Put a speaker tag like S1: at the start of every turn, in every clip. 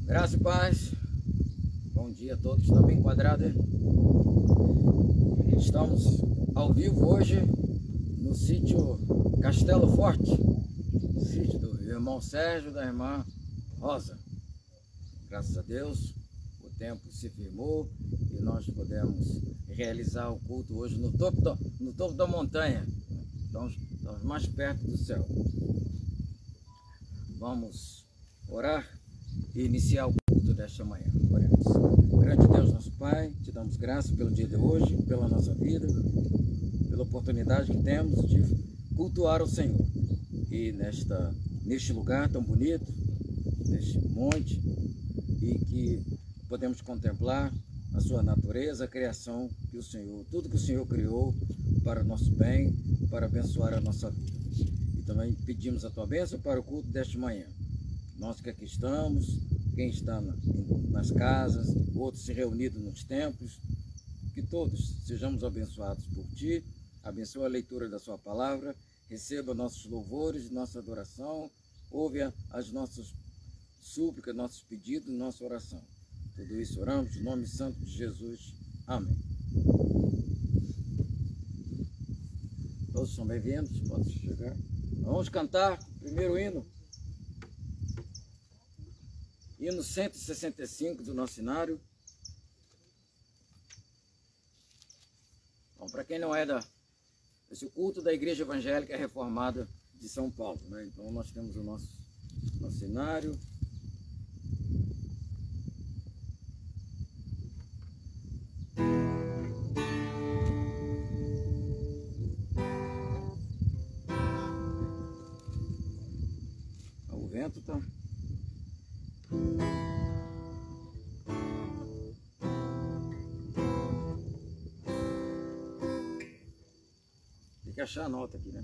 S1: Graça e paz. Bom dia a todos. Está bem enquadrado, hein? Estamos ao vivo hoje no sítio Castelo Forte, sítio do irmão Sérgio e da irmã Rosa. Graças a Deus, o tempo se firmou e nós podemos realizar o culto hoje no topo da montanha. Estamos mais perto do céu. Vamos orar e iniciar o culto desta manhã. Oremos. Grande Deus, nosso Pai, te damos graças pelo dia de hoje, pela nossa vida, pela oportunidade que temos de cultuar o Senhor. E neste lugar tão bonito, neste monte, e que podemos contemplar a sua natureza, a criação que o Senhor, tudo que o Senhor criou para o nosso bem, para abençoar a nossa vida. E também pedimos a tua bênção para o culto desta manhã. Nós que aqui estamos, quem está nas casas, outros se reunidos nos templos, que todos sejamos abençoados por ti. Abençoa a leitura da sua palavra, receba nossos louvores, nossa adoração, ouve as nossas súplicas, nossos pedidos, nossa oração. Tudo isso oramos em nome santo de Jesus. Amém. Todos são bem-vindos, podem chegar. Vamos cantar o primeiro hino. Hino 165 do nosso cenário. Então, para quem não é esse culto da Igreja Evangélica Reformada de São Paulo, né? Então nós temos o nosso cenário. O vento está... Tem que achar a nota aqui, né?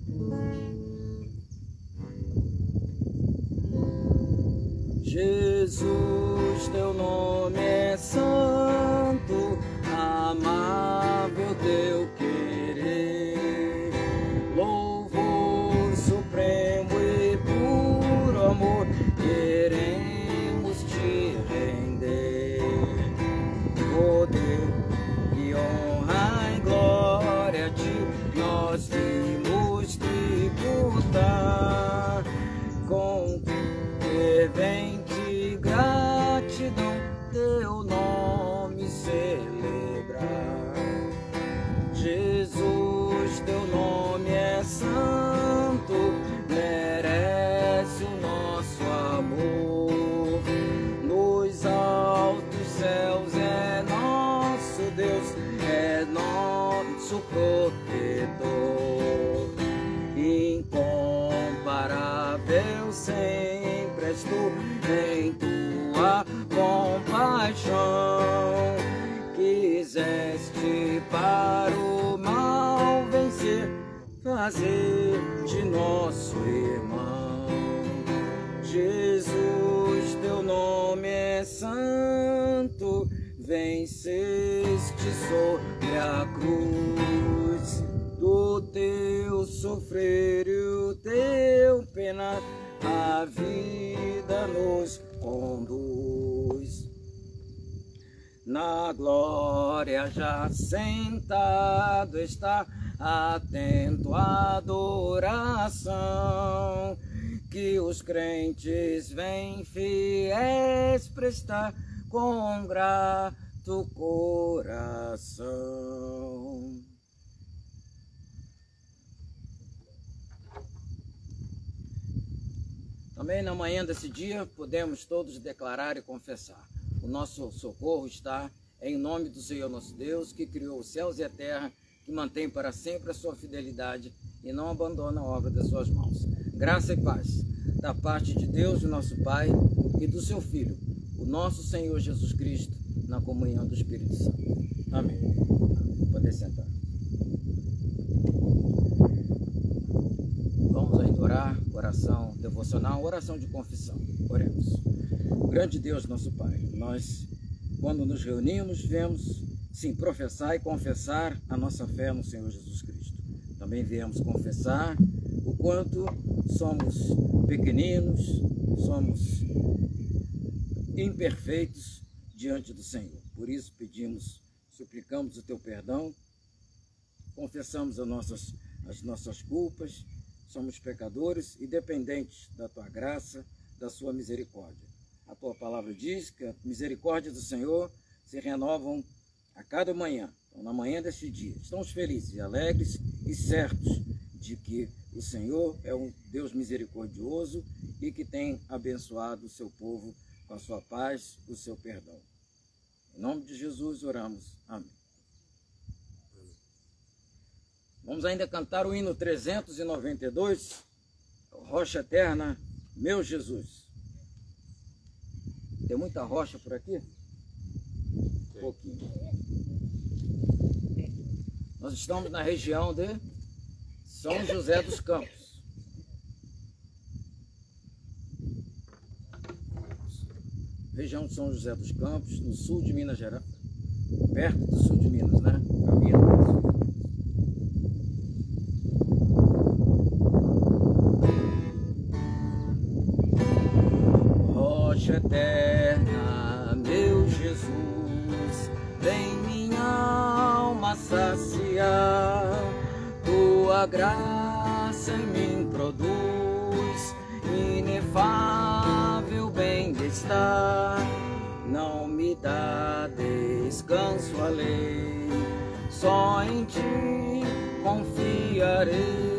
S1: Jesus, teu nome é santo, amável teu querer, louvor supremo e puro amor, queremos te render, poder e honra e glória a ti, nós vimos tributar com fervente gratidão, teu nome celebrar. Jesus, teu nome é santo, merece o nosso amor. Nos altos céus é nosso Deus, é nosso protetor. Incomparável sempre és tu, em tua compaixão. Quiseste para o mal vencer, fazer de nosso irmão. Jesus, teu nome é santo, venceste sobre a cruz. Do teu sofrer e o teu penar, a vida nos conduz. Na glória já sentado está, atento à adoração, que os crentes vêm fiéis prestar com grato coração. Também na manhã desse dia podemos todos declarar e confessar: o nosso socorro está em nome do Senhor nosso Deus, que criou os céus e a terra, que mantém para sempre a sua fidelidade e não abandona a obra das suas mãos. Graça e paz da parte de Deus, o nosso Pai, e do seu Filho, o nosso Senhor Jesus Cristo, na comunhão do Espírito Santo. Amém. Pode sentar. Vamos ainda orar, oração devocional, oração de confissão. Oremos. Grande Deus, nosso Pai, nós, quando nos reunimos, viemos, sim, professar e confessar a nossa fé no Senhor Jesus Cristo. Também viemos confessar o quanto somos pequeninos, somos imperfeitos diante do Senhor. Por isso pedimos, suplicamos o teu perdão, confessamos as nossas culpas, somos pecadores e dependentes da tua graça, da sua misericórdia. A tua palavra diz que a misericórdia do Senhor se renovam a cada manhã. Então, na manhã deste dia, estamos felizes e alegres e certos de que o Senhor é um Deus misericordioso e que tem abençoado o seu povo com a sua paz, o seu perdão. Em nome de Jesus oramos. Amém. Vamos ainda cantar o hino 392, Rocha Eterna, meu Jesus. Tem muita rocha por aqui? Um pouquinho. Nós estamos na região de São José dos Campos. Região de São José dos Campos, no sul de Minas Gerais. Perto do sul de Minas, né? Caminho do sul. Rocha eterna, meu Jesus, vem minha alma saciar, tua graça em mim produz inefável bem-estar, não me dá descanso além, só em ti confiarei.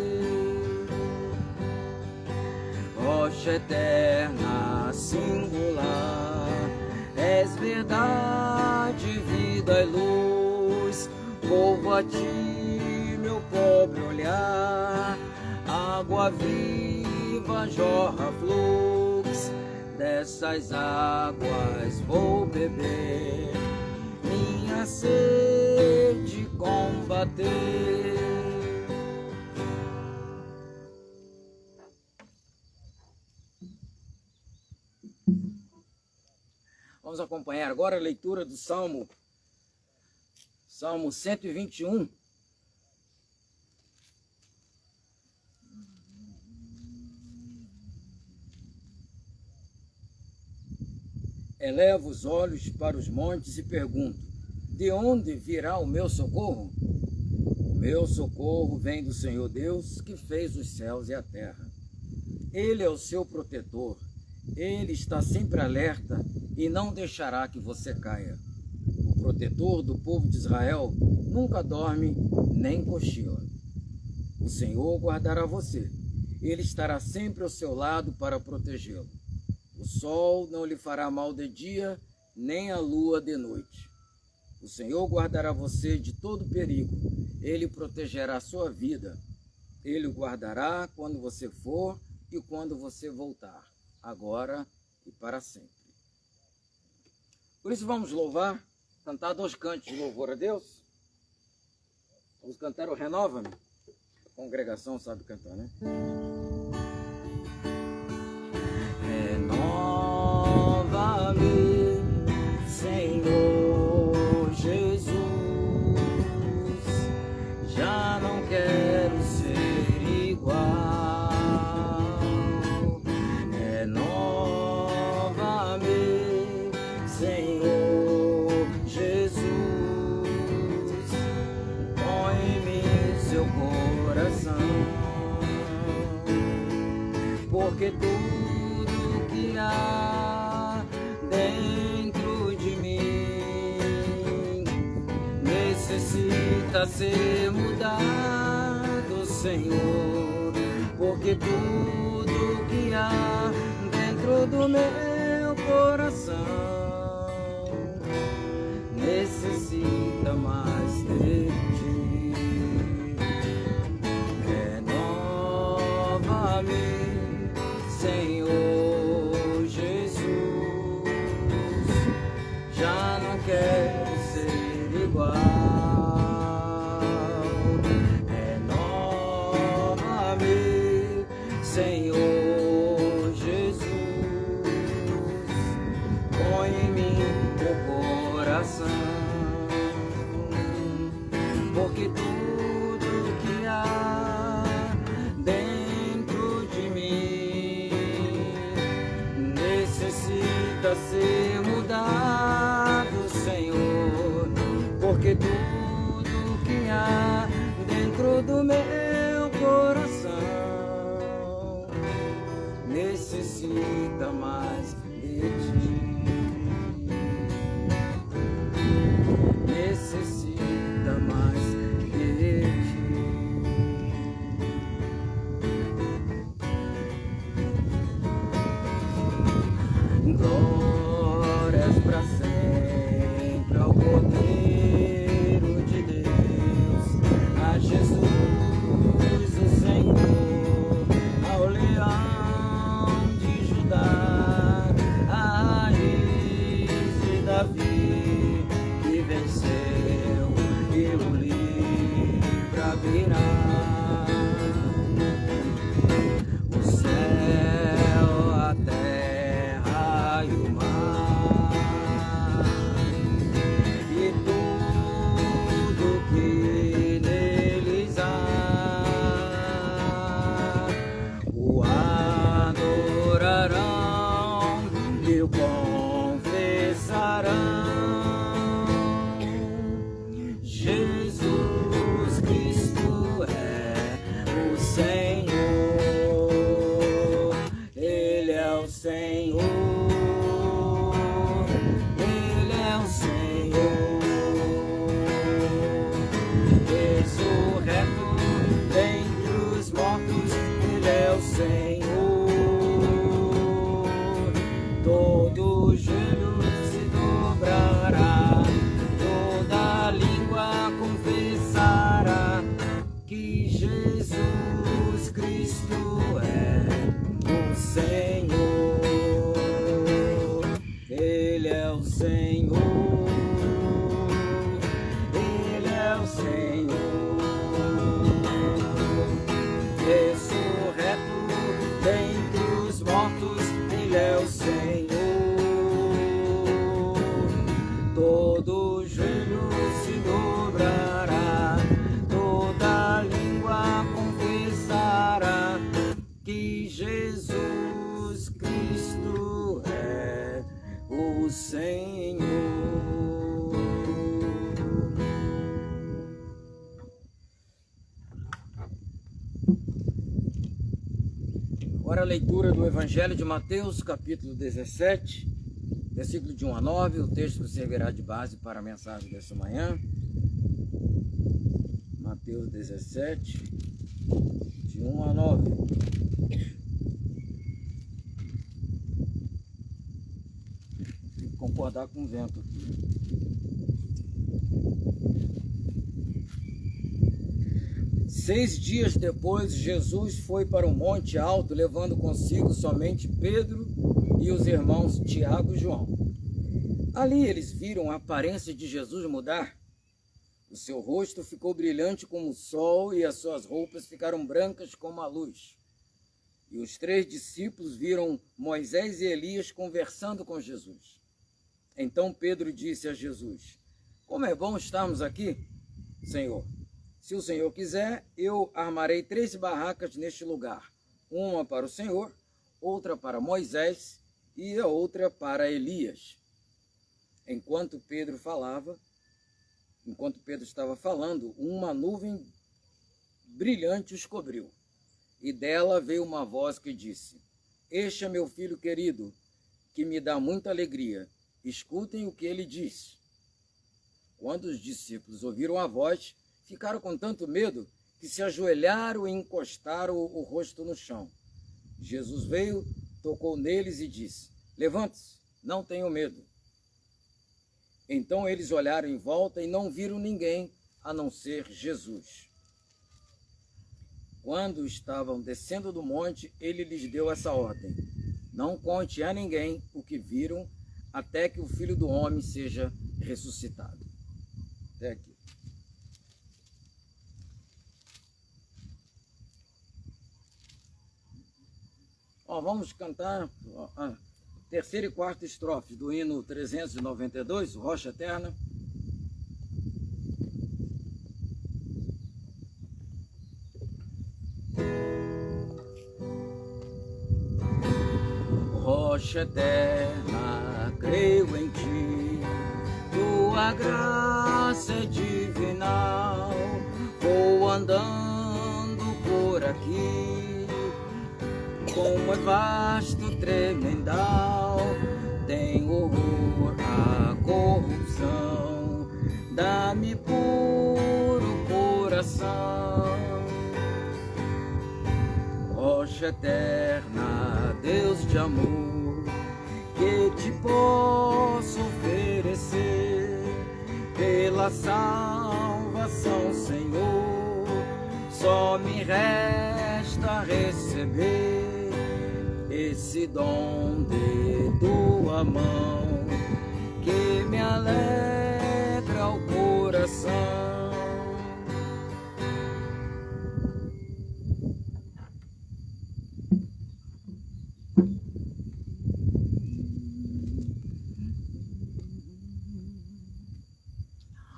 S1: Rocha eterna, singular, és verdade, vida e luz, louvo a ti, meu pobre olhar, água viva jorra fluxo, dessas águas vou beber, minha sede combater. Vamos acompanhar agora a leitura do Salmo 121. Elevo os olhos para os montes e pergunto: de onde virá o meu socorro? O meu socorro vem do Senhor Deus, que fez os céus e a terra. Ele é o seu protetor. Ele está sempre alerta e não deixará que você caia. O protetor do povo de Israel nunca dorme nem cochila. O Senhor guardará você. Ele estará sempre ao seu lado para protegê-lo. O sol não lhe fará mal de dia, nem a lua de noite. O Senhor guardará você de todo perigo. Ele protegerá a sua vida. Ele o guardará quando você for e quando você voltar, agora e para sempre. Por isso vamos louvar, cantar 2 cantos de louvor a Deus. Vamos cantar o Renova-me. A congregação sabe cantar, né? Renova-me, Senhor Jesus, já não quero ser igual. Renova-me, Senhor Jesus, põe em mim seu coração, porque tudo que há dentro de mim necessita ser mudado, Senhor, porque tudo que há dentro do meu coração necessita mais de ti. Renova-me, Senhor Jesus, já não quero ser igual. Renova-me, Senhor Jesus, põe em mim o coração, porque tudo que há dentro de mim necessita ser necessita mais de ti. Necessita mais de ti. Glórias para sempre ao Cordeiro de Deus, a Jesus o Senhor, ao Leão de Judá, a raiz de Davi, que venceu e o livre abrirá. O céu, a terra e o mar, e tudo que neles há, o adorarão e o confessarão. Jesus Cristo é o Senhor, Ele é o Senhor, Ele é o Senhor, ressurreto dentre os mortos, Ele é o Senhor. Todo joelho se dobrará, toda língua confessará que Jesus Cristo é o Senhor. Ele é o Senhor, Ele é o Senhor, ressurreto dentre os mortos, Ele é o Senhor. Todo joelho se dobrará, toda língua confessará que Jesus Cristo é o Senhor. Agora a leitura do Evangelho de Mateus, capítulo 17, versículo de 1 a 9, o texto servirá de base para a mensagem dessa manhã. Mateus 17, de 1 a 9. Tem que concordar com o vento aqui. Seis dias depois, Jesus foi para um monte alto, levando consigo somente Pedro e os irmãos Tiago e João. Ali eles viram a aparência de Jesus mudar. O seu rosto ficou brilhante como o sol e as suas roupas ficaram brancas como a luz. E os três discípulos viram Moisés e Elias conversando com Jesus. Então Pedro disse a Jesus: como é bom estarmos aqui, Senhor. Se o Senhor quiser, eu armarei 3 barracas neste lugar. Uma para o Senhor, outra para Moisés e a outra para Elias. Enquanto Pedro estava falando, uma nuvem brilhante os cobriu. E dela veio uma voz que disse: este é meu filho querido, que me dá muita alegria. Escutem o que ele diz. Quando os discípulos ouviram a voz, ficaram com tanto medo que se ajoelharam e encostaram o rosto no chão. Jesus veio, tocou neles e disse: levante-se, não tenham medo. Então eles olharam em volta e não viram ninguém a não ser Jesus. Quando estavam descendo do monte, ele lhes deu essa ordem: não conte a ninguém o que viram, até que o Filho do Homem seja ressuscitado. Até aqui. Vamos cantar a terceira e quarta estrofe do hino 392, Rocha Eterna. Rocha eterna, creio em ti, tua graça é divinal, vou andando por aqui, como é vasto, tremendal, tem horror à corrupção. Dá-me puro coração, rocha eterna, Deus de amor, que te posso oferecer pela salvação, Senhor. Só me resta receber esse dom de tua mão, que me alegra o coração.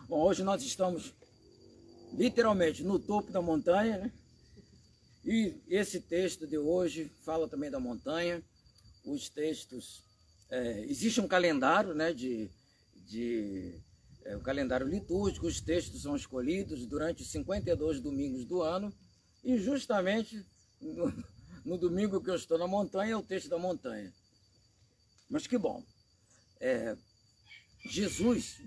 S1: Bom, hoje nós estamos literalmente no topo da montanha, né? E esse texto de hoje fala também da montanha. Os textos, existe um calendário, né, o calendário litúrgico. Os textos são escolhidos durante os 52 domingos do ano, e justamente no domingo que eu estou na montanha é o texto da montanha. Mas que bom, Jesus,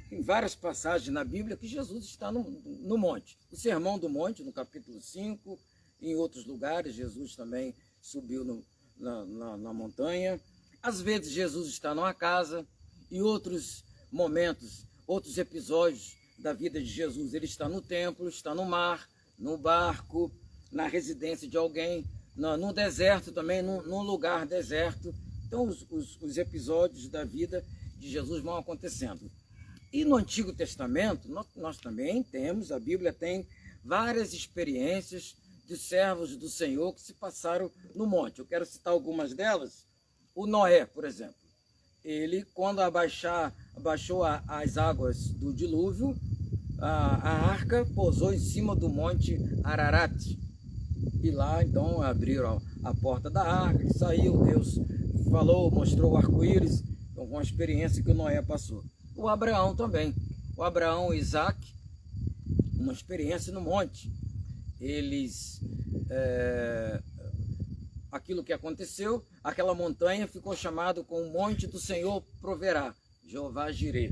S1: tem várias passagens na Bíblia que Jesus está no monte. O Sermão do Monte, no capítulo 5, em outros lugares, Jesus também subiu na montanha. Às vezes Jesus está numa casa, e outros momentos, outros episódios da vida de Jesus, ele está no templo, está no mar, no barco, na residência de alguém, no deserto também, num lugar deserto. Então os episódios da vida de Jesus vão acontecendo. E no Antigo Testamento, nós também temos, a Bíblia tem várias experiências de servos do Senhor que se passaram no monte. Eu quero citar algumas delas. O Noé, por exemplo. Ele, quando abaixou as águas do dilúvio, a arca pousou em cima do monte Ararat. E lá, então, abriram a porta da arca, ele saiu, Deus falou, mostrou o arco-íris. Então, uma experiência que o Noé passou. O Abraão também. O Abraão e Isaac, uma experiência no monte. Eles, aquilo que aconteceu, aquela montanha ficou chamado com o Monte do Senhor Proverá, Jeová Jireh.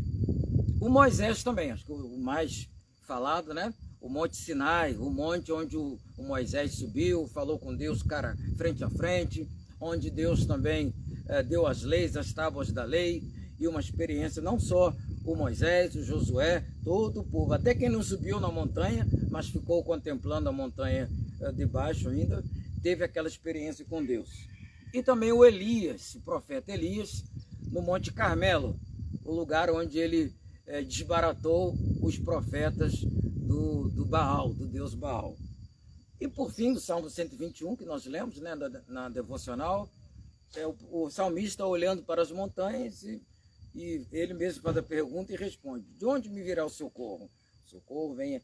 S1: O Moisés também, acho que o mais falado, né? O Monte Sinai, o monte onde o Moisés subiu, falou com Deus cara frente a frente, onde Deus também deu as leis, as tábuas da lei, e uma experiência não só o Moisés, o Josué, todo o povo, até quem não subiu na montanha, mas ficou contemplando a montanha de baixo ainda, teve aquela experiência com Deus. E também o Elias, o profeta Elias, no Monte Carmelo, o lugar onde ele desbaratou os profetas do Baal, do Deus Baal. E por fim, o Salmo 121, que nós lemos, né, na devocional, o salmista olhando para as montanhas e ele mesmo faz a pergunta e responde: de onde me virá o socorro? O socorro vem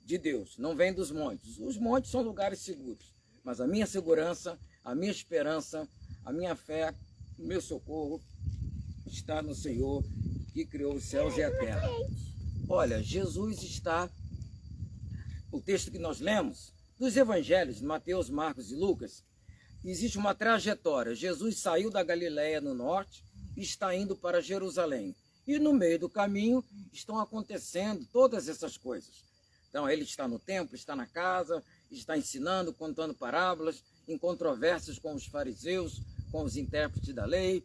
S1: de Deus, não vem dos montes. Os montes são lugares seguros, mas a minha segurança, a minha esperança, a minha fé, o meu socorro está no Senhor que criou os céus e a terra. Olha, Jesus está, o texto que nós lemos, dos evangelhos, Mateus, Marcos e Lucas, existe uma trajetória. Jesus saiu da Galileia no norte e está indo para Jerusalém. E no meio do caminho estão acontecendo todas essas coisas. Então ele está no templo, está na casa, está ensinando, contando parábolas, em controvérsias com os fariseus, com os intérpretes da lei,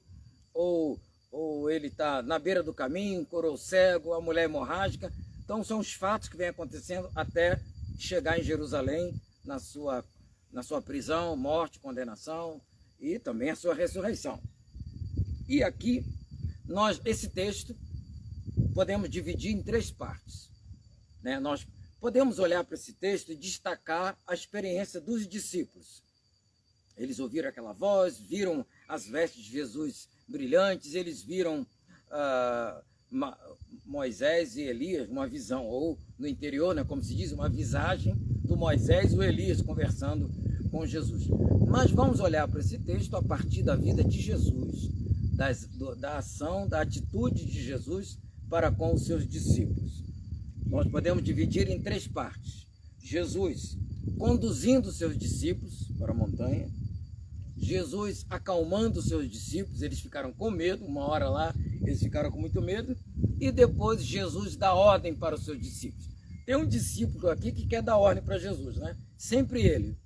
S1: ou ele está na beira do caminho, curou o cego, a mulher hemorrágica. Então são os fatos que vêm acontecendo até chegar em Jerusalém, na sua prisão, morte, condenação e também a sua ressurreição. E aqui, esse texto, podemos dividir em 3 partes. Né? Nós podemos olhar para esse texto e destacar a experiência dos discípulos. Eles ouviram aquela voz, viram as vestes de Jesus brilhantes, eles viram Moisés e Elias, uma visão, ou no interior, né, como se diz, uma visagem do Moisés e o Elias conversando com Jesus. Mas vamos olhar para esse texto a partir da vida de Jesus, da ação, da atitude de Jesus para com os seus discípulos. Nós podemos dividir em 3 partes. Jesus conduzindo seus discípulos para a montanha, Jesus acalmando os seus discípulos, eles ficaram com medo, uma hora lá, eles ficaram com muito medo, e depois Jesus dá ordem para os seus discípulos. Tem um discípulo aqui que quer dar ordem para Jesus, né? Sempre ele,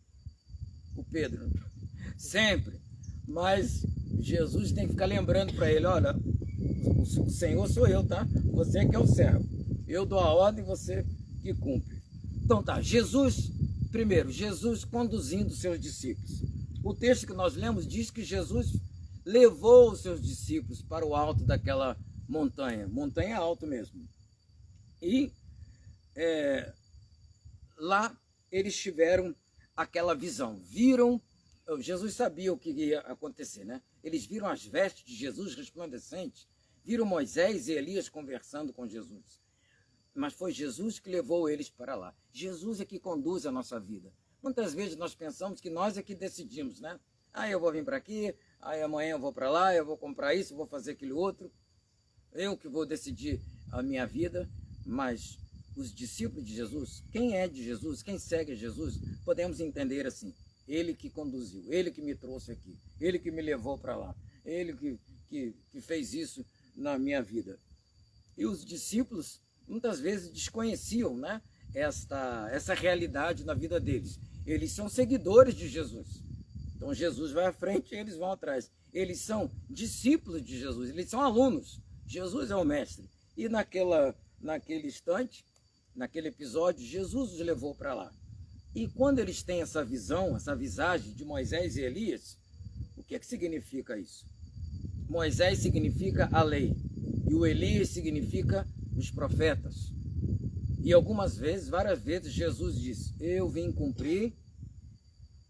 S1: o Pedro, sempre. Mas Jesus tem que ficar lembrando para ele, olha, o Senhor sou eu, tá? Você que é o servo. Eu dou a ordem, você que cumpre. Então tá, Jesus, primeiro, Jesus conduzindo os seus discípulos. O texto que nós lemos diz que Jesus levou os seus discípulos para o alto daquela montanha. Montanha alto mesmo. E lá eles tiveram aquela visão. Viram, Jesus sabia o que ia acontecer, né? Eles viram as vestes de Jesus resplandecentes, viram Moisés e Elias conversando com Jesus. Mas foi Jesus que levou eles para lá. Jesus é que conduz a nossa vida. Muitas vezes nós pensamos que nós é que decidimos, né? Ah, eu vou vir para aqui, aí amanhã eu vou para lá, eu vou comprar isso, eu vou fazer aquele outro. Eu que vou decidir a minha vida. Mas os discípulos de Jesus, quem é de Jesus, quem segue Jesus, podemos entender assim. Ele que conduziu, ele que me trouxe aqui, ele que me levou para lá, ele que fez isso na minha vida. E os discípulos muitas vezes desconheciam, né, essa realidade na vida deles. Eles são seguidores de Jesus. Então Jesus vai à frente e eles vão atrás. Eles são discípulos de Jesus, eles são alunos. Jesus é o mestre. E naquele instante, naquele episódio, Jesus os levou para lá. E quando eles têm essa visão, essa visagem de Moisés e Elias, o que significa isso? Moisés significa a lei e o Elias significa os profetas. E algumas vezes, várias vezes, Jesus disse, eu vim cumprir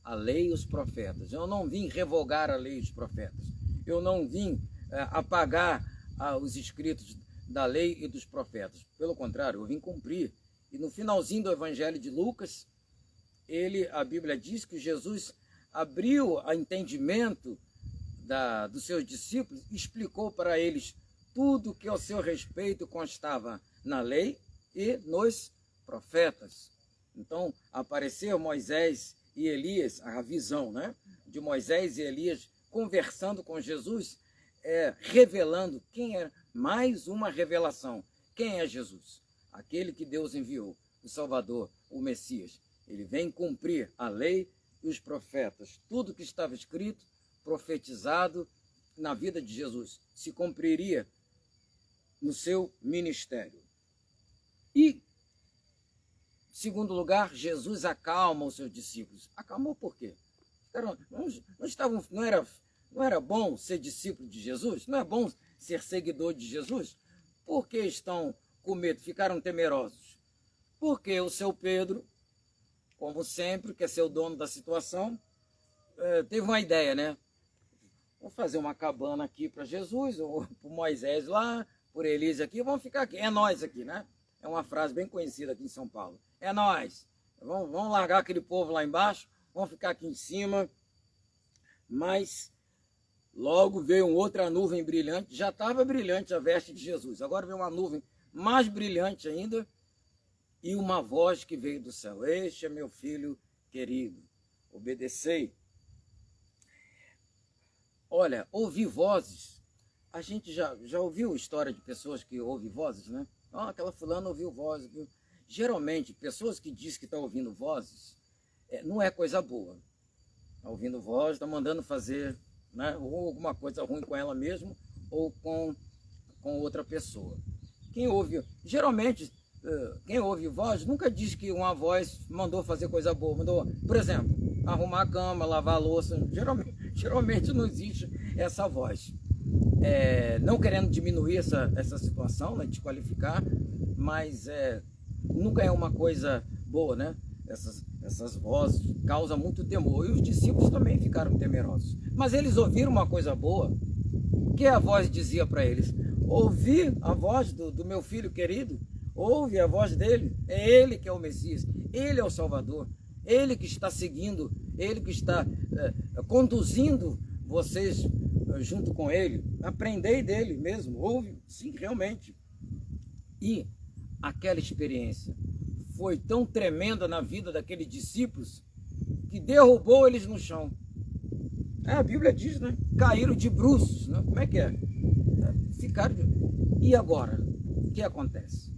S1: a lei e os profetas. Eu não vim revogar a lei e os profetas. Eu não vim apagar os escritos da lei e dos profetas. Pelo contrário, eu vim cumprir. E no finalzinho do Evangelho de Lucas, a Bíblia diz que Jesus abriu o entendimento dos seus discípulos, explicou para eles tudo que ao seu respeito constava na lei e nos profetas. Então, apareceu Moisés e Elias, a visão, né, de Moisés e Elias conversando com Jesus, revelando quem é, mais uma revelação. Quem é Jesus? Aquele que Deus enviou, o Salvador, o Messias. Ele vem cumprir a lei e os profetas. Tudo que estava escrito, profetizado na vida de Jesus, se cumpriria no seu ministério. E, segundo lugar, Jesus acalma os seus discípulos. Acalmou por quê? Não era bom ser discípulo de Jesus? Não é bom ser seguidor de Jesus? Por que estão com medo? Ficaram temerosos? Porque o seu Pedro, como sempre, quer ser o dono da situação, teve uma ideia, né? Vamos fazer uma cabana aqui para Jesus, ou para Moisés lá, por Elias aqui, vamos ficar aqui. É nós aqui, né? É uma frase bem conhecida aqui em São Paulo. É nós. Vamos largar aquele povo lá embaixo, vamos ficar aqui em cima. Mas logo veio outra nuvem brilhante. Já estava brilhante a veste de Jesus. Agora veio uma nuvem mais brilhante ainda. E uma voz que veio do céu. Este é meu filho querido. Obedecei. Olha, ouvir vozes. A gente já ouviu história de pessoas que ouvem vozes, né? Aquela fulana ouviu vozes. Viu? Geralmente, pessoas que dizem que estão ouvindo vozes, não é coisa boa. Está ouvindo voz, está mandando fazer, né, ou alguma coisa ruim com ela mesma, ou com outra pessoa. Geralmente, quem ouve voz nunca diz que uma voz mandou fazer coisa boa. Mandou, por exemplo, arrumar a cama, lavar a louça. Geralmente não existe essa voz. Não querendo diminuir essa situação, né, desqualificar, mas nunca é uma coisa boa, né? Essas vozes causam muito temor. E os discípulos também ficaram temerosos. Mas eles ouviram uma coisa boa. O que a voz dizia para eles? Ouvi a voz do meu filho querido. Ouve a voz dele. É ele que é o Messias. Ele é o Salvador. Ele que está seguindo. Ele que está conduzindo vocês junto com ele. Aprendei dele mesmo. Ouve, sim, realmente. E aquela experiência foi tão tremenda na vida daqueles discípulos que derrubou eles no chão. A Bíblia diz, né? Caíram de bruços, né? Como é que é? Ficaram de... E agora? O que acontece?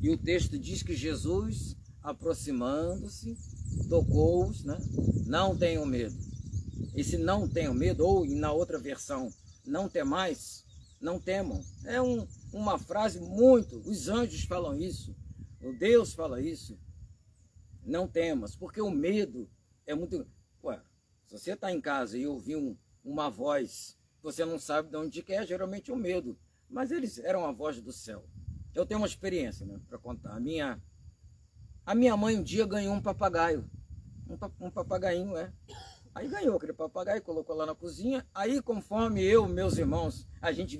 S1: E o texto diz que Jesus, aproximando-se, tocou-os, né? Não tenham medo. Esse não tenham medo, ou na outra versão, não temais, não temam. É uma frase muito... Os anjos falam isso, o Deus fala isso. Não temas, porque o medo é muito... Ué, se você está em casa e ouvir uma voz, você não sabe de onde que é, geralmente é o medo. Mas eles eram a voz do céu. Eu tenho uma experiência, né, para contar. A minha mãe um dia ganhou um papagaio. Um papagainho, é. Aí ganhou aquele papagaio, colocou lá na cozinha. Aí, conforme eu, meus irmãos, a gente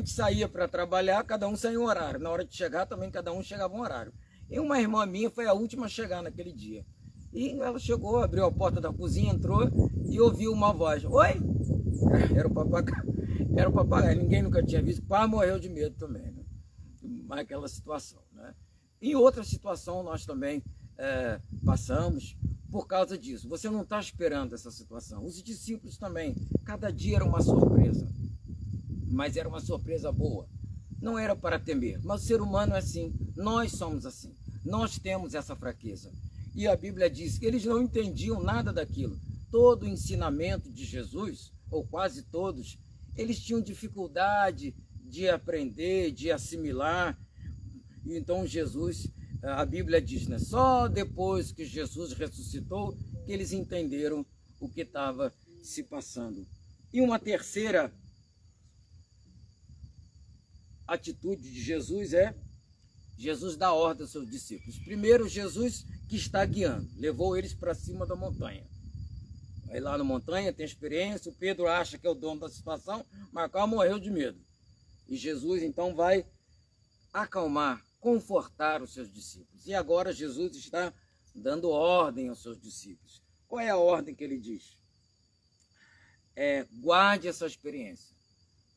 S1: saía para trabalhar, cada um saía um horário. Na hora de chegar também, cada um chegava um horário. E uma irmã minha foi a última a chegar naquele dia. E ela chegou, abriu a porta da cozinha, entrou e ouviu uma voz. Oi? Era o papagaio. Era o papagaio. Ninguém nunca tinha visto. Quase morreu de medo também, né? Aquela situação, né? Em outra situação nós também passamos por causa disso. Você não está esperando essa situação. Os discípulos também. Cada dia era uma surpresa. Mas era uma surpresa boa. Não era para temer. Mas o ser humano é assim. Nós somos assim. Nós temos essa fraqueza. E a Bíblia diz que eles não entendiam nada daquilo. Todo o ensinamento de Jesus, ou quase todos, eles tinham dificuldade de aprender, de assimilar. Então Jesus, a Bíblia diz, né? Só depois que Jesus ressuscitou que eles entenderam o que estava se passando. E uma terceira atitude de Jesus é: Jesus dá ordem aos seus discípulos. Primeiro, Jesus que está guiando, levou eles para cima da montanha. Aí lá na montanha tem experiência, o Pedro acha que é o dono da situação, mas quase morreu de medo. E Jesus então vai acalmar, confortar os seus discípulos. E agora Jesus está dando ordem aos seus discípulos. Qual é a ordem que ele diz? Guarde essa experiência,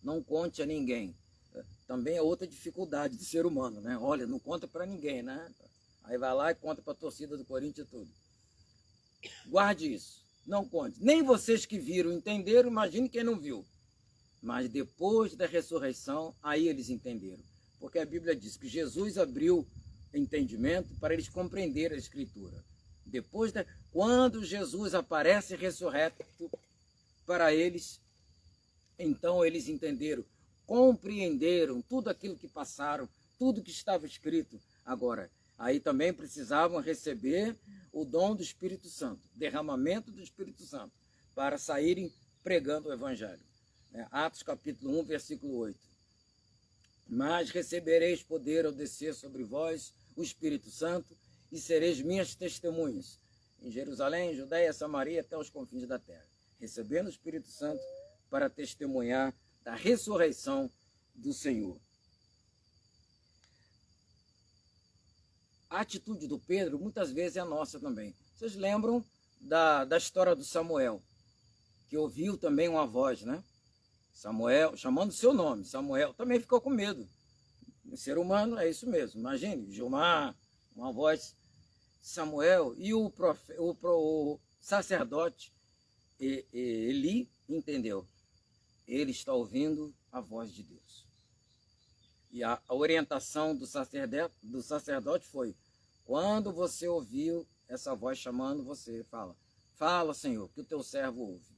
S1: não conte a ninguém. Também é outra dificuldade do ser humano, né? Olha, não conta para ninguém, né? Aí vai lá e conta para a torcida do Corinthians e tudo. Guarde isso, não conte. Nem vocês que viram entenderam, imagine quem não viu. Mas depois da ressurreição, aí eles entenderam. Porque a Bíblia diz que Jesus abriu entendimento para eles compreenderem a Escritura. Quando Jesus aparece ressurreto para eles, então eles entenderam, compreenderam tudo aquilo que passaram, tudo que estava escrito. Agora, aí também precisavam receber o dom do Espírito Santo, derramamento do Espírito Santo, para saírem pregando o Evangelho. Atos capítulo 1, versículo 8. Mas recebereis poder ao descer sobre vós o Espírito Santo e sereis minhas testemunhas em Jerusalém, Judeia, Samaria, até os confins da terra. Recebendo o Espírito Santo para testemunhar da ressurreição do Senhor. A atitude do Pedro muitas vezes é a nossa também. Vocês lembram da história do Samuel, que ouviu também uma voz, né? Samuel, chamando seu nome, Samuel, também ficou com medo. O ser humano é isso mesmo. Imagine, Gilmar, uma voz, Samuel, e o sacerdote Eli entendeu. Ele está ouvindo a voz de Deus. E a orientação do sacerdote foi: quando você ouviu essa voz chamando você, fala, Senhor, que o teu servo ouve.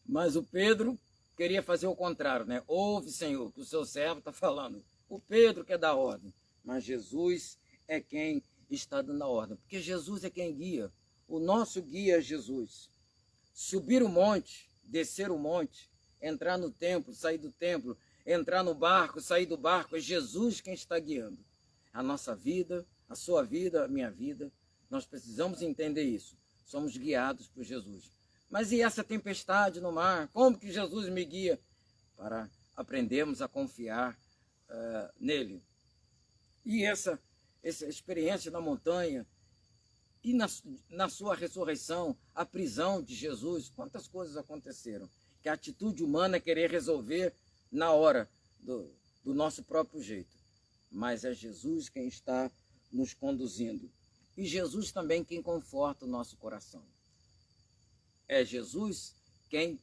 S1: Mas o Pedro queria fazer o contrário, né? Ouve, Senhor, que o seu servo está falando. O Pedro quer dar ordem, mas Jesus é quem está dando a ordem, porque Jesus é quem guia. O nosso guia é Jesus. Subir o monte, descer o monte, entrar no templo, sair do templo, entrar no barco, sair do barco, é Jesus quem está guiando. A nossa vida, a sua vida, a minha vida, nós precisamos entender isso. Somos guiados por Jesus. Mas e essa tempestade no mar? Como que Jesus me guia? Para aprendermos a confiar nele. E essa experiência na montanha e na sua ressurreição, a prisão de Jesus, quantas coisas aconteceram? Que a atitude humana é querer resolver na hora do nosso próprio jeito. Mas é Jesus quem está nos conduzindo. E Jesus também quem conforta o nosso coração. É Jesus quem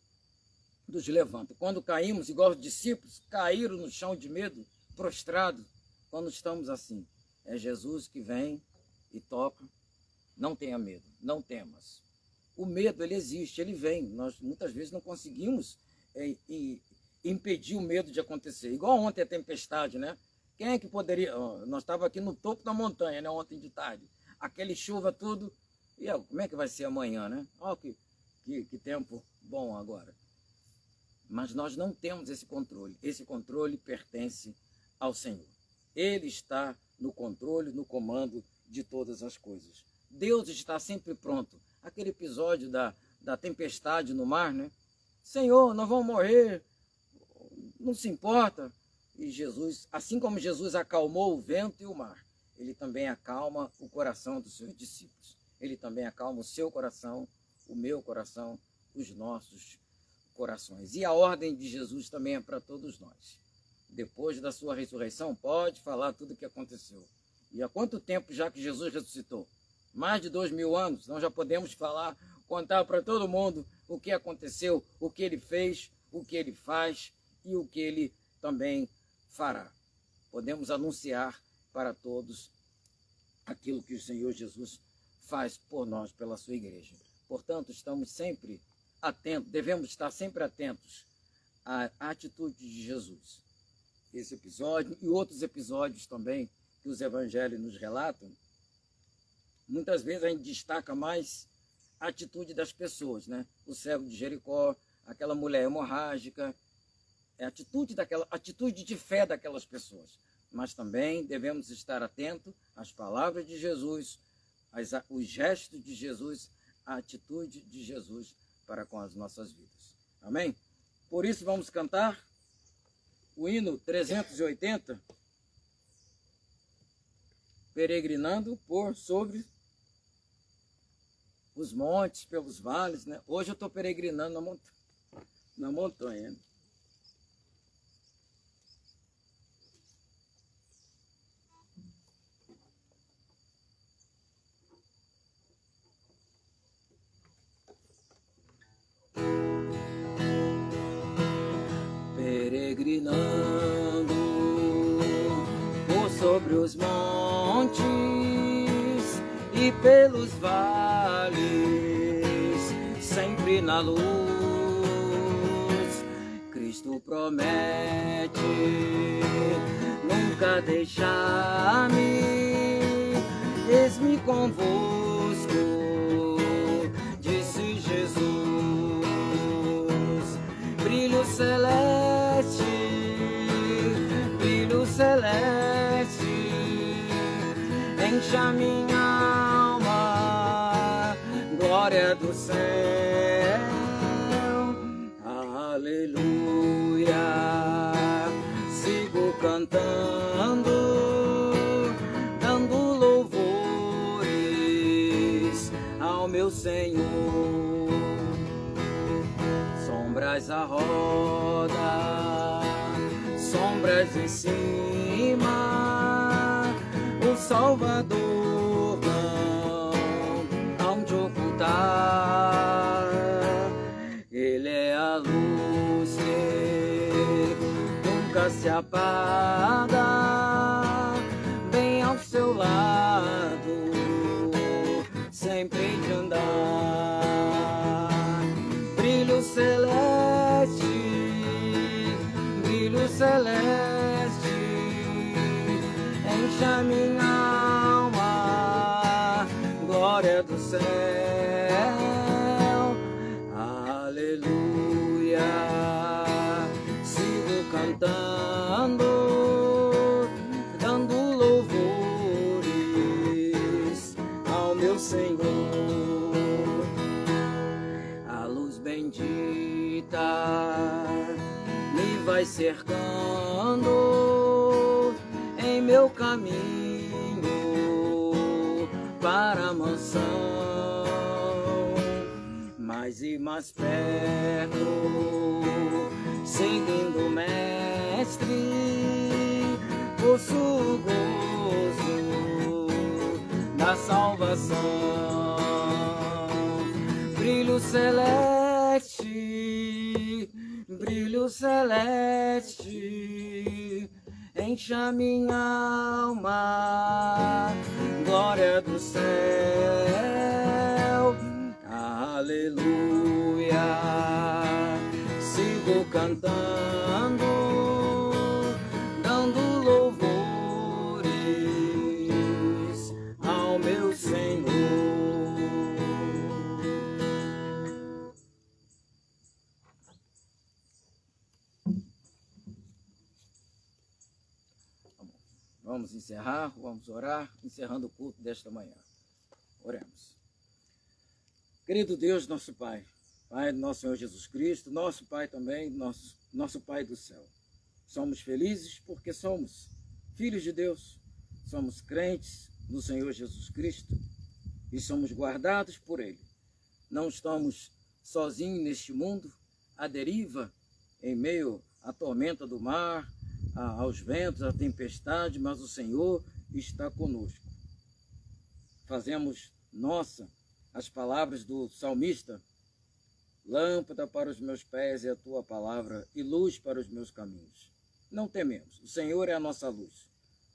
S1: nos levanta. Quando caímos, igual os discípulos, caíram no chão de medo, prostrados, quando estamos assim. É Jesus que vem e toca. Não tenha medo, não temas. O medo, ele existe, ele vem. Nós muitas vezes não conseguimos impedir o medo de acontecer. Igual ontem a tempestade, né? Quem é que poderia... Nós estávamos aqui no topo da montanha, né? Ontem de tarde. Aquele chuva tudo. E como é que vai ser amanhã, né? Olha que tempo bom agora. Mas nós não temos esse controle. Esse controle pertence ao Senhor. Ele está no controle, no comando de todas as coisas. Deus está sempre pronto. Aquele episódio da tempestade no mar, né? Senhor, nós vamos morrer. Não se importa. E Jesus, assim como Jesus acalmou o vento e o mar, ele também acalma o coração dos seus discípulos. Ele também acalma o seu coração, o meu coração, os nossos corações. E a ordem de Jesus também é para todos nós. Depois da sua ressurreição, pode falar tudo o que aconteceu. E há quanto tempo já que Jesus ressuscitou? Mais de 2000 anos. Nós já podemos falar, contar para todo mundo o que aconteceu, o que ele fez, o que ele faz e o que ele também fará. Podemos anunciar para todos aquilo que o Senhor Jesus faz por nós, pela sua igreja. Portanto, estamos sempre atentos, devemos estar sempre atentos à atitude de Jesus. Esse episódio e outros episódios também que os evangelhos nos relatam, muitas vezes a gente destaca mais a atitude das pessoas, né? O cego de Jericó, aquela mulher hemorrágica, a atitude de fé daquelas pessoas. Mas também devemos estar atentos às palavras de Jesus, os gestos de Jesus, a atitude de Jesus para com as nossas vidas. Amém? Por isso vamos cantar o hino 380, peregrinando sobre os montes, pelos vales, né? Hoje eu estou peregrinando na montanha. Né? Peregrinando por sobre os montes e pelos vales, sempre na luz, Cristo promete nunca deixar-me, eis-me convosco, disse Jesus. Brilho celeste, enche a minha alma, glória do céu, aleluia. Sigo cantando, dando louvores ao meu Senhor. Sombras à roda, sombras em cima, o Salvador não hão de ocultar. Ele é a luz que nunca se apaga, bem ao seu lado, sempre de andar. Brilho celeste, enche a minha alma, glória do céu, aleluia. Sigo cantando, dando louvores ao meu Senhor. A luz bendita me vai cercando em meu caminho para a mansão, mais e mais perto, seguindo o Mestre, possuo o gozo da salvação. Brilho celeste, azul celeste, enche a minha alma, glória do céu, aleluia. Sigo cantando, dando louvores ao meu Senhor. Vamos encerrar, vamos orar, encerrando o culto desta manhã. Oremos. Querido Deus, nosso Pai, Pai do nosso Senhor Jesus Cristo, nosso Pai também, nosso Pai do céu. Somos felizes porque somos filhos de Deus, somos crentes no Senhor Jesus Cristo e somos guardados por Ele. Não estamos sozinhos neste mundo, à deriva, em meio à tormenta do mar, aos ventos, à tempestade, mas o Senhor está conosco. Fazemos nossa as palavras do salmista: lâmpada para os meus pés é a tua palavra e luz para os meus caminhos. Não tememos, o Senhor é a nossa luz,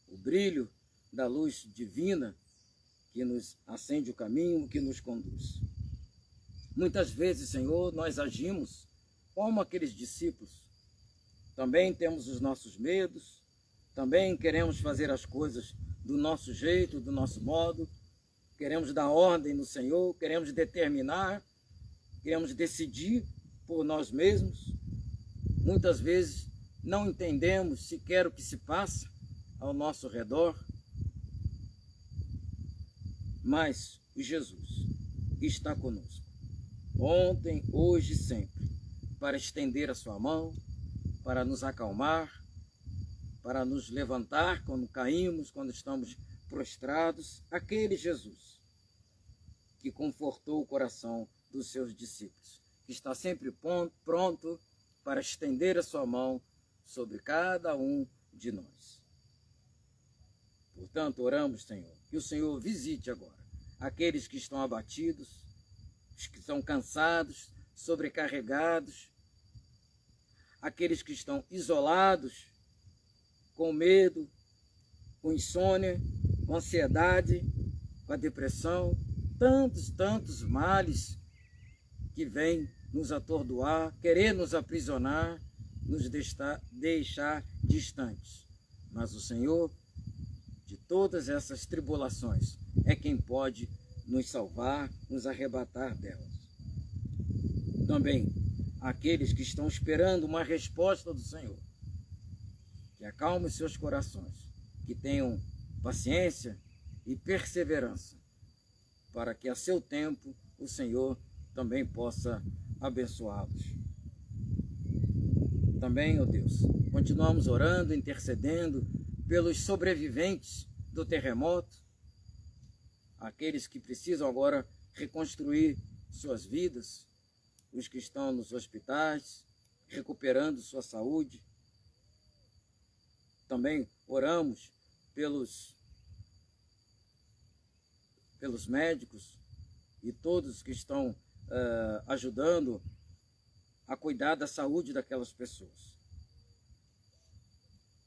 S1: o brilho da luz divina que nos acende o caminho, que nos conduz. Muitas vezes, Senhor, nós agimos como aqueles discípulos. Também temos os nossos medos, também queremos fazer as coisas do nosso jeito, do nosso modo, queremos dar ordem no Senhor, queremos determinar, queremos decidir por nós mesmos. Muitas vezes não entendemos sequer o que se passa ao nosso redor, mas Jesus está conosco, ontem, hoje e sempre, para estender a sua mão, para nos acalmar, para nos levantar quando caímos, quando estamos prostrados. Aquele Jesus que confortou o coração dos seus discípulos, que está sempre pronto para estender a sua mão sobre cada um de nós. Portanto, oramos, Senhor, que o Senhor visite agora aqueles que estão abatidos, os que estão cansados, sobrecarregados, aqueles que estão isolados, com medo, com insônia, com ansiedade, com a depressão, tantos males que vêm nos atordoar, querer nos aprisionar, nos deixar distantes. Mas o Senhor, de todas essas tribulações, é quem pode nos salvar, nos arrebatar delas. Também aqueles que estão esperando uma resposta do Senhor, que acalme seus corações, que tenham paciência e perseverança, para que a seu tempo o Senhor também possa abençoá-los. Também, ó Deus, continuamos orando, intercedendo pelos sobreviventes do terremoto, aqueles que precisam agora reconstruir suas vidas, os que estão nos hospitais, recuperando sua saúde. Também oramos pelos médicos e todos que estão ajudando a cuidar da saúde daquelas pessoas.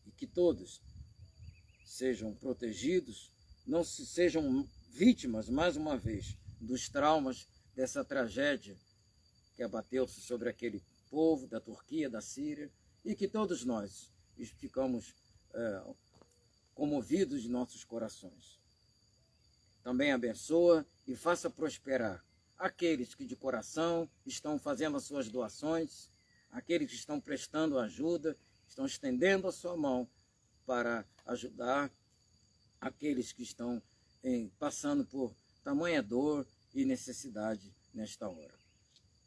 S1: E que todos sejam protegidos, não sejam vítimas, mais uma vez, dos traumas dessa tragédia que abateu-se sobre aquele povo da Turquia, da Síria, e que todos nós ficamos comovidos em nossos corações. Também abençoa e faça prosperar aqueles que de coração estão fazendo as suas doações, aqueles que estão prestando ajuda, estão estendendo a sua mão para ajudar aqueles que estão passando por tamanha dor e necessidade nesta hora.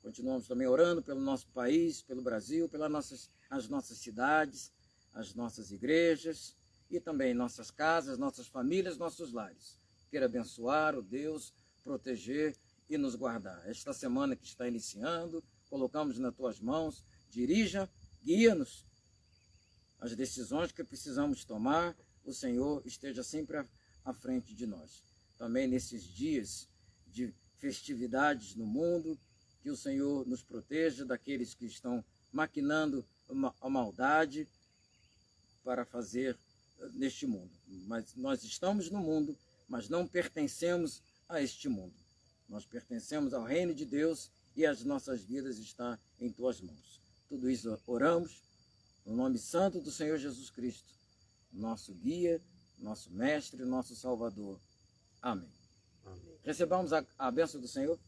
S1: Continuamos também orando pelo nosso país, pelo Brasil, as nossas cidades, as nossas igrejas e também nossas casas, nossas famílias, nossos lares. Queira abençoar, ó Deus, proteger e nos guardar. Esta semana que está iniciando, colocamos nas tuas mãos, dirija, guia-nos as decisões que precisamos tomar, o Senhor esteja sempre à frente de nós. Também nesses dias de festividades no mundo, que o Senhor nos proteja daqueles que estão maquinando a maldade para fazer neste mundo. Mas nós estamos no mundo, mas não pertencemos a este mundo. Nós pertencemos ao reino de Deus e as nossas vidas estão em tuas mãos. Tudo isso oramos no nome santo do Senhor Jesus Cristo, nosso guia, nosso mestre, nosso salvador. Amém. Amém. Recebamos a bênção do Senhor,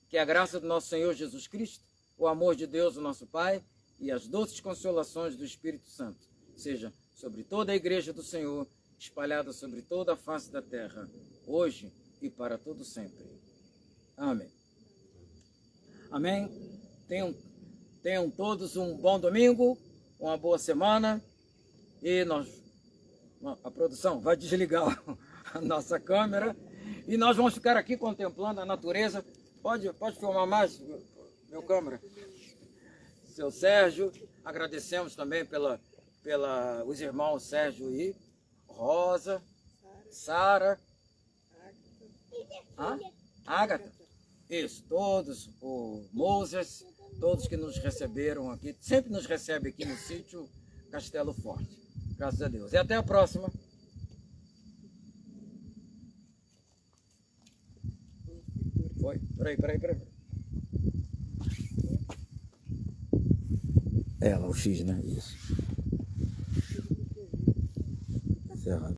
S1: que a graça do nosso Senhor Jesus Cristo, o amor de Deus, o nosso Pai, e as doces consolações do Espírito Santo seja sobre toda a igreja do Senhor, espalhada sobre toda a face da terra, hoje e para todo sempre. Amém. Amém. Tenham todos um bom domingo, uma boa semana, e a produção vai desligar a nossa câmera e nós vamos ficar aqui contemplando a natureza. Pode filmar mais, meu câmera? Seu Sérgio, agradecemos também os irmãos Sérgio e Rosa, Sara, Ágata, isso, todos, o Moses, todos que nos receberam aqui, sempre nos recebe aqui no sítio Castelo Forte, graças a Deus. E até a próxima. Foi, peraí. Ela, o X, né? Isso. Cerrado.